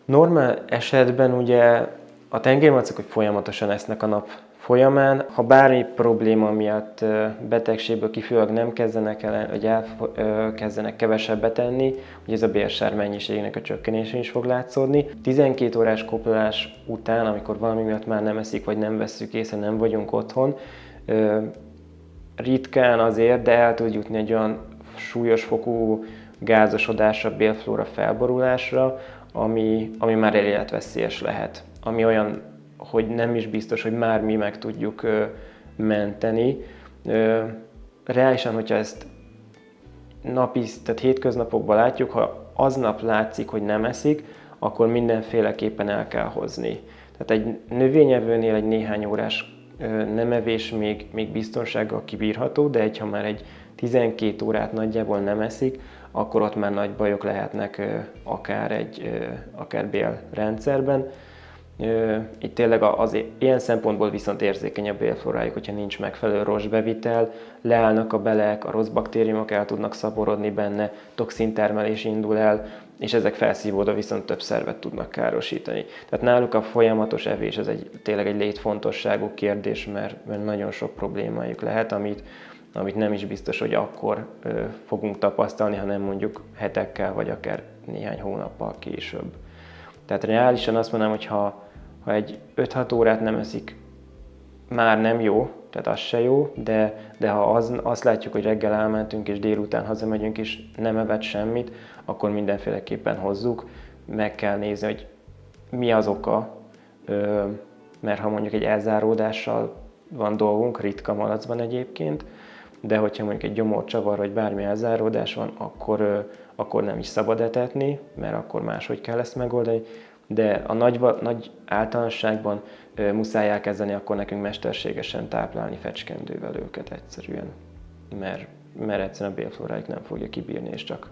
Normál esetben ugye a tengermalacok, hogy folyamatosan esznek a nap folyamán, ha bármi probléma miatt betegségből kifolyólag nem kezdenek el, vagy elkezdenek kevesebbet enni, ugye ez a bérsár mennyiségének a csökkenésén is fog látszódni. 12 órás koplalás után, amikor valami miatt már nem eszik, vagy nem vesszük észre, nem vagyunk otthon, ritkán azért, de el tud jutni egy olyan súlyos fokú gázosodásra, bélflóra felborulásra, ami már életveszélyes lehet. Ami olyan, hogy nem is biztos, hogy már mi meg tudjuk menteni. Reálisan, hogyha ezt tehát hétköznapokban látjuk, ha aznap látszik, hogy nem eszik, akkor mindenféleképpen el kell hozni. Tehát egy növényevőnél egy néhány órás nem evés még biztonsággal kibírható, de ha már egy 12 órát nagyjából nem eszik, akkor ott már nagy bajok lehetnek akár bélrendszerben. Itt tényleg ilyen szempontból viszont érzékeny a bélflórájuk, hogyha nincs megfelelő rostbevitel, leállnak a belek, a rossz baktériumok el tudnak szaporodni benne, toxintermelés indul el, és ezek felszívódva viszont több szervet tudnak károsítani. Tehát náluk a folyamatos evés ez tényleg egy létfontosságú kérdés, mert nagyon sok problémájuk lehet, amit nem is biztos, hogy akkor fogunk tapasztalni, hanem mondjuk hetekkel, vagy akár néhány hónappal később. Tehát reálisan azt mondanám, hogy ha egy 5-6 órát nem eszik, már nem jó, tehát az se jó, de ha azt látjuk, hogy reggel elmentünk és délután hazamegyünk és nem evett semmit, akkor mindenféleképpen hozzuk. Meg kell nézni, hogy mi az oka, mert ha mondjuk egy elzáródással van dolgunk, ritka malacban egyébként, de hogyha mondjuk egy gyomorcsavar vagy bármi elzáródás van, akkor nem is szabad etetni, mert akkor máshogy kell ezt megoldani. De a nagy általánosságban muszáj elkezdeni akkor nekünk mesterségesen táplálni fecskendővel őket egyszerűen, mert egyszerűen a bélflórájuk nem fogja kibírni, és csak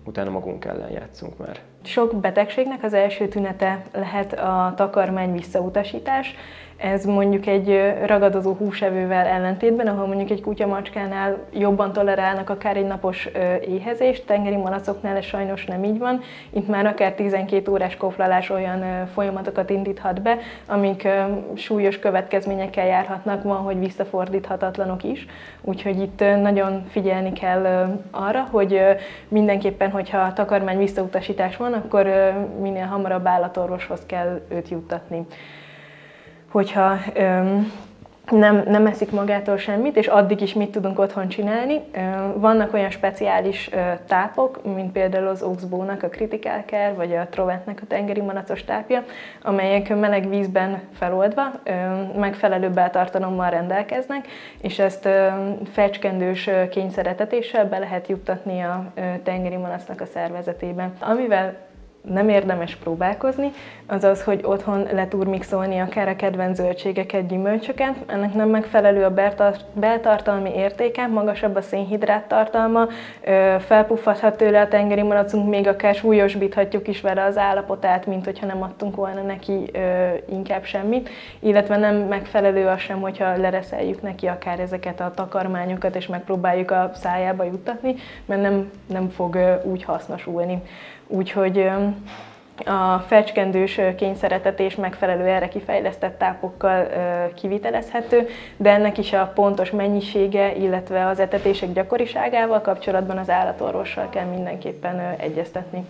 utána magunk ellen játszunk már. Sok betegségnek az első tünete lehet a takarmány visszautasítás. Ez mondjuk egy ragadozó húsevővel ellentétben, ahol mondjuk egy kutya-macskánál jobban tolerálnak akár egy napos éhezést, tengeri malacoknál ez sajnos nem így van. Itt már akár 12 órás koplalás olyan folyamatokat indíthat be, amik súlyos következményekkel járhatnak, van, hogy visszafordíthatatlanok is. Úgyhogy itt nagyon figyelni kell arra, hogy mindenképpen, hogyha takarmány visszautasítás van, akkor minél hamarabb állatorvoshoz kell őt juttatni. Hogyha nem eszik magától semmit, és addig is mit tudunk otthon csinálni. Vannak olyan speciális tápok, mint például az Oxbow-nak a Critical Care, vagy a Troventnek a tengeri malacos tápja, amelyek meleg vízben feloldva megfelelő beltartalommal rendelkeznek, és ezt fecskendős kényszeretetéssel be lehet juttatni a tengeri malacnak a szervezetébe. Amivel nem érdemes próbálkozni, az az, hogy otthon leturmixolni akár a kedvenc zöldségeket, gyümölcsöket. Ennek nem megfelelő a beltartalmi értéke, magasabb a szénhidrát tartalma, felpuffadhat tőle a tengeri malacunk, még akár súlyosbíthatjuk is vele az állapotát, mint hogyha nem adtunk volna neki inkább semmit, illetve nem megfelelő az sem, hogyha lereszeljük neki akár ezeket a takarmányokat, és megpróbáljuk a szájába juttatni, mert nem fog úgy hasznosulni. Úgyhogy a fecskendős kényszeretetés megfelelő erre kifejlesztett tápokkal kivitelezhető, de ennek is a pontos mennyisége, illetve az etetések gyakoriságával kapcsolatban az állatorvossal kell mindenképpen egyeztetni.